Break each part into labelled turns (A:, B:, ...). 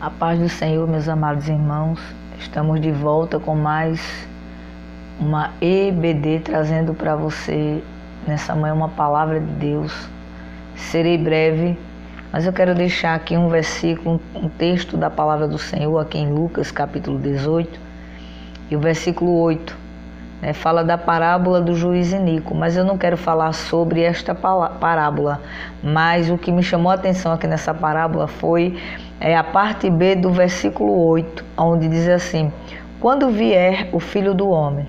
A: A paz do Senhor, meus amados irmãos. Estamos de volta com mais uma EBD, trazendo para você nessa manhã uma palavra de Deus. Serei breve, mas eu quero deixar aqui um versículo, um texto da palavra do Senhor, aqui em Lucas capítulo 18, e o versículo 8, fala da parábola do juiz iníquo, mas eu não quero falar sobre esta parábola, mas o que me chamou a atenção aqui nessa parábola foi a parte B do versículo 8, onde diz assim: quando vier o Filho do Homem,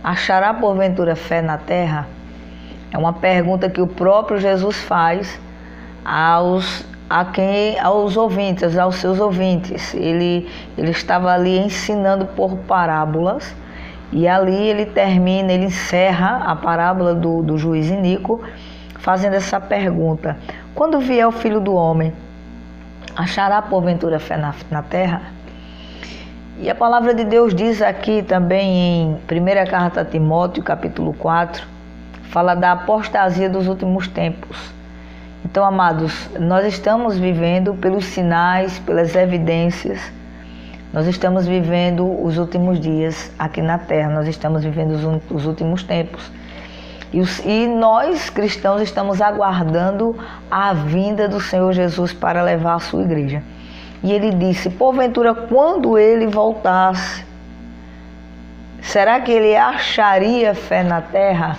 A: achará porventura fé na terra? É uma pergunta que o próprio Jesus faz aos ouvintes, aos seus ouvintes. Ele estava ali ensinando por parábolas, e ali ele encerra a parábola do juiz iníquo, fazendo essa pergunta: quando vier o Filho do Homem, achará porventura fé na terra? E a palavra de Deus diz aqui também em 1ª carta a Timóteo, capítulo 4, fala da apostasia dos últimos tempos. Então, amados, nós estamos vivendo pelos sinais, pelas evidências, nós estamos vivendo os últimos dias aqui na terra, nós estamos vivendo os últimos tempos. E nós, cristãos, estamos aguardando a vinda do Senhor Jesus para levar a sua igreja. E ele disse: porventura, quando ele voltasse, será que ele acharia fé na terra?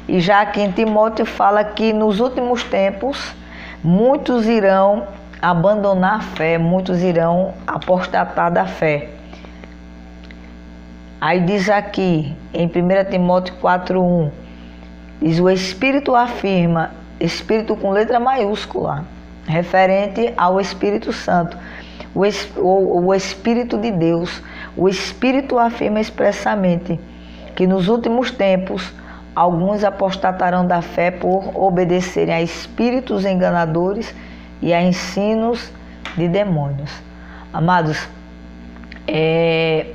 A: E já aqui em Timóteo fala que nos últimos tempos, muitos irão abandonar a fé, muitos irão apostatar da fé. Aí diz aqui, em 1 Timóteo 4:1, diz: o Espírito afirma, Espírito com letra maiúscula, referente ao Espírito Santo, o Espírito de Deus. O Espírito afirma expressamente que nos últimos tempos alguns apostatarão da fé por obedecerem a espíritos enganadores e a ensinos de demônios. Amados, é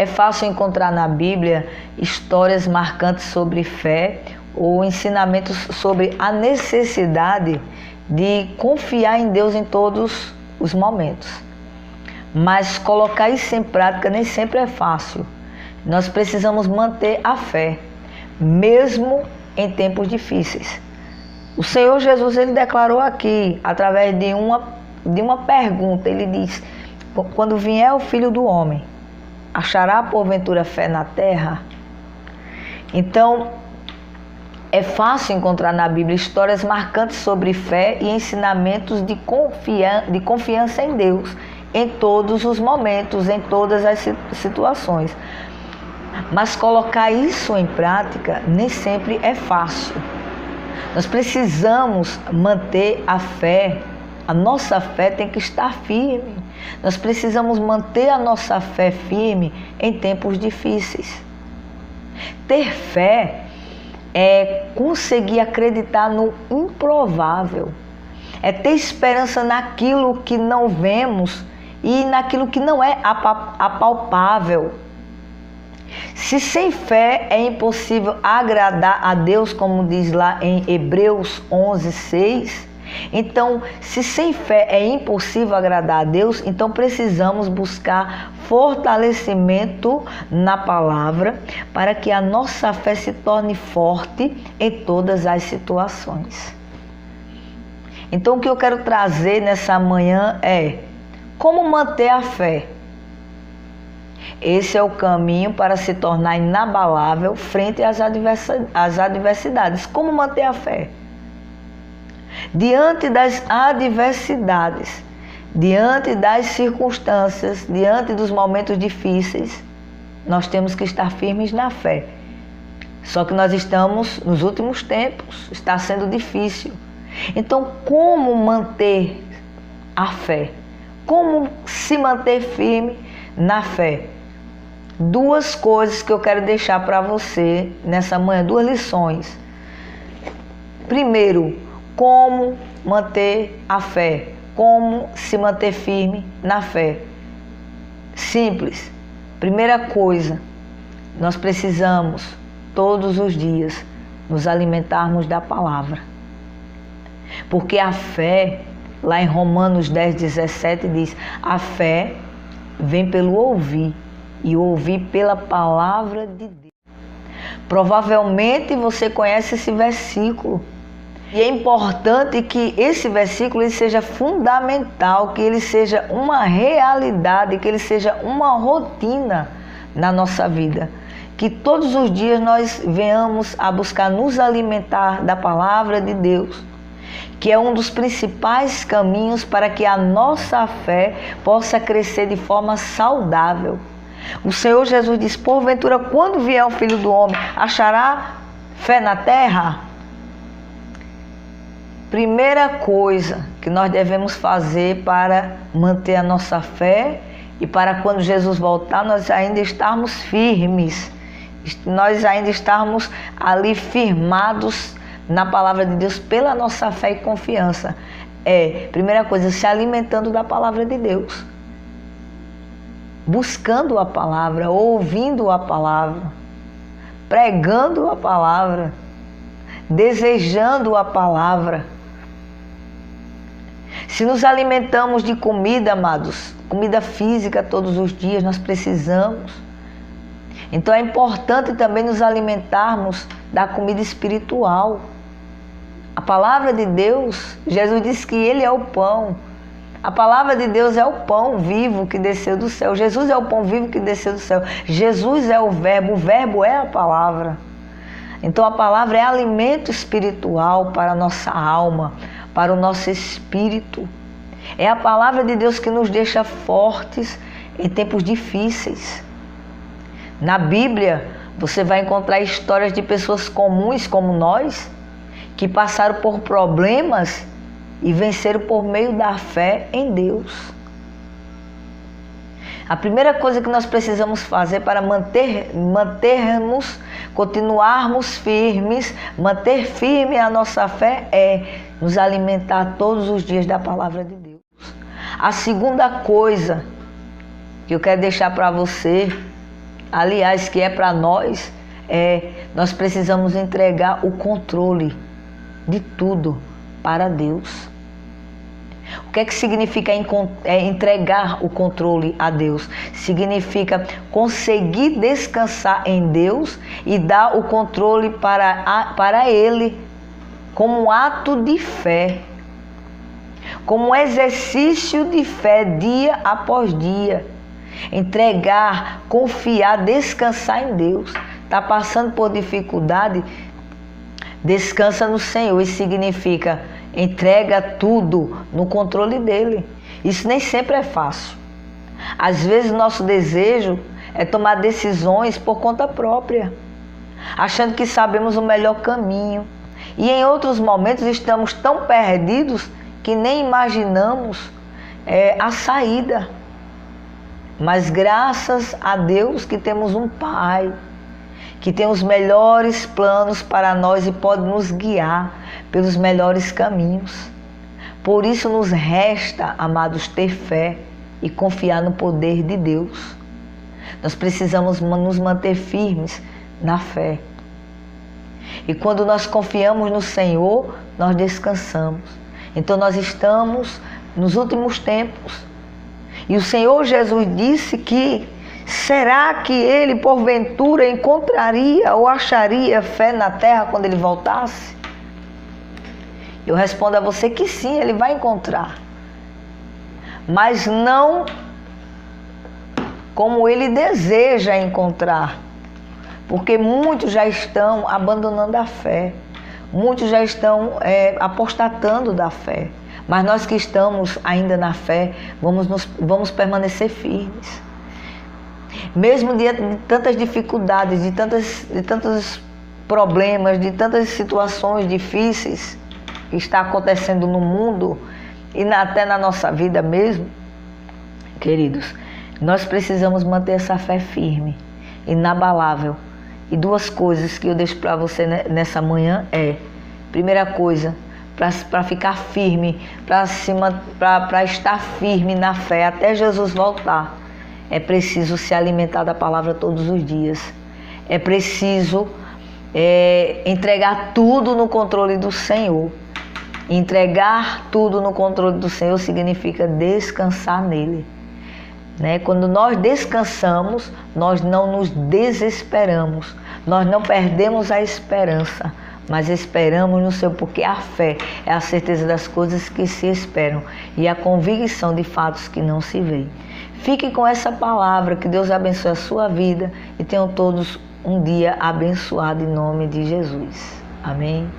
A: fácil encontrar na Bíblia histórias marcantes sobre fé ou ensinamentos sobre a necessidade de confiar em Deus em todos os momentos. Mas colocar isso em prática nem sempre é fácil. Nós precisamos manter a fé, mesmo em tempos difíceis. O Senhor Jesus, ele declarou aqui, através de uma pergunta, ele diz: quando vier o Filho do Homem, achará porventura fé na terra? Então, é fácil encontrar na Bíblia histórias marcantes sobre fé e ensinamentos de confiança em Deus, em todos os momentos, em todas as situações. Mas colocar isso em prática nem sempre é fácil. Nós precisamos manter a fé, a nossa fé tem que estar firme. Nós precisamos manter a nossa fé firme em tempos difíceis. Ter fé é conseguir acreditar no improvável, é ter esperança naquilo que não vemos e naquilo que não é apalpável. Se sem fé é impossível agradar a Deus, como diz lá em Hebreus 11:6, então, se sem fé é impossível agradar a Deus, então precisamos buscar fortalecimento na palavra para que a nossa fé se torne forte em todas as situações. Então, o que eu quero trazer nessa manhã é como manter a fé. Esse é o caminho para se tornar inabalável frente às adversidades. Como manter a fé? Diante das adversidades, diante das circunstâncias, diante dos momentos difíceis, nós temos que estar firmes na fé. Só que nós estamos nos últimos tempos, está sendo difícil. Então, como manter a fé? Como se manter firme na fé? Duas coisas que eu quero deixar para você nessa manhã, duas lições. Primeiro, como manter a fé, como se manter firme na fé. Simples. Primeira coisa, nós precisamos todos os dias nos alimentarmos da palavra. Porque a fé Lá em Romanos 10:17 diz: a fé vem pelo ouvir, e ouvir pela palavra de Deus. Provavelmente você conhece esse versículo. E é importante que esse versículo ele seja fundamental, que ele seja uma realidade, que ele seja uma rotina na nossa vida. Que todos os dias nós venhamos a buscar nos alimentar da palavra de Deus, que é um dos principais caminhos para que a nossa fé possa crescer de forma saudável. O Senhor Jesus diz: porventura, quando vier o Filho do Homem, achará fé na terra? Primeira coisa que nós devemos fazer para manter a nossa fé e para quando Jesus voltar, nós ainda estarmos firmes, nós ainda estarmos ali firmados na palavra de Deus pela nossa fé e confiança. Primeira coisa, se alimentando da palavra de Deus, buscando a palavra, ouvindo a palavra, pregando a palavra, desejando a palavra. Se nos alimentamos de comida, amados, comida física todos os dias, nós precisamos. Então é importante também nos alimentarmos da comida espiritual. A palavra de Deus, Jesus disse que Ele é o pão. A palavra de Deus é o pão vivo que desceu do céu. Jesus é o pão vivo que desceu do céu. Jesus é o verbo é a palavra. Então a palavra é alimento espiritual para a nossa alma, para o nosso espírito. É a palavra de Deus que nos deixa fortes em tempos difíceis. Na Bíblia, você vai encontrar histórias de pessoas comuns como nós, que passaram por problemas e venceram por meio da fé em Deus. A primeira coisa que nós precisamos fazer para mantermos, continuarmos firmes, manter firme a nossa fé é nos alimentar todos os dias da palavra de Deus. A segunda coisa que eu quero deixar para você, aliás, que é para nós, nós precisamos entregar o controle de tudo para Deus. O que é que significa entregar o controle a Deus? Significa conseguir descansar em Deus e dar o controle para Ele como um ato de fé, como um exercício de fé dia após dia. Entregar, confiar, descansar em Deus. Está passando por dificuldade? Descansa no Senhor. Isso significa entrega tudo no controle dele. Isso nem sempre é fácil. Às vezes nosso desejo é tomar decisões por conta própria, achando que sabemos o melhor caminho. E em outros momentos estamos tão perdidos que nem imaginamos a saída. Mas graças a Deus que temos um Pai que tem os melhores planos para nós e pode nos guiar pelos melhores caminhos. Por isso nos resta, amados, ter fé e confiar no poder de Deus. Nós precisamos nos manter firmes na fé. E quando nós confiamos no Senhor, nós descansamos. Então nós estamos nos últimos tempos. E o Senhor Jesus disse que será que Ele porventura encontraria ou acharia fé na terra quando Ele voltasse? Eu respondo a você que sim, Ele vai encontrar. Mas não como Ele deseja encontrar. Porque muitos já estão abandonando a fé. Muitos já estão apostatando da fé. Mas nós que estamos ainda na fé, vamos permanecer firmes. Mesmo diante de tantas dificuldades, de tantos problemas, de tantas situações difíceis que está acontecendo no mundo e até na nossa vida mesmo, queridos, nós precisamos manter essa fé firme, inabalável. E duas coisas que eu deixo para você nessa manhã primeira coisa, para ficar firme, para estar firme na fé até Jesus voltar, é preciso se alimentar da palavra todos os dias. É preciso entregar tudo no controle do Senhor. Entregar tudo no controle do Senhor significa descansar nele. Quando nós descansamos, nós não nos desesperamos, nós não perdemos a esperança, mas esperamos no Senhor, porque a fé é a certeza das coisas que se esperam e a convicção de fatos que não se veem. Fique com essa palavra, que Deus abençoe a sua vida e tenham todos um dia abençoado em nome de Jesus. Amém.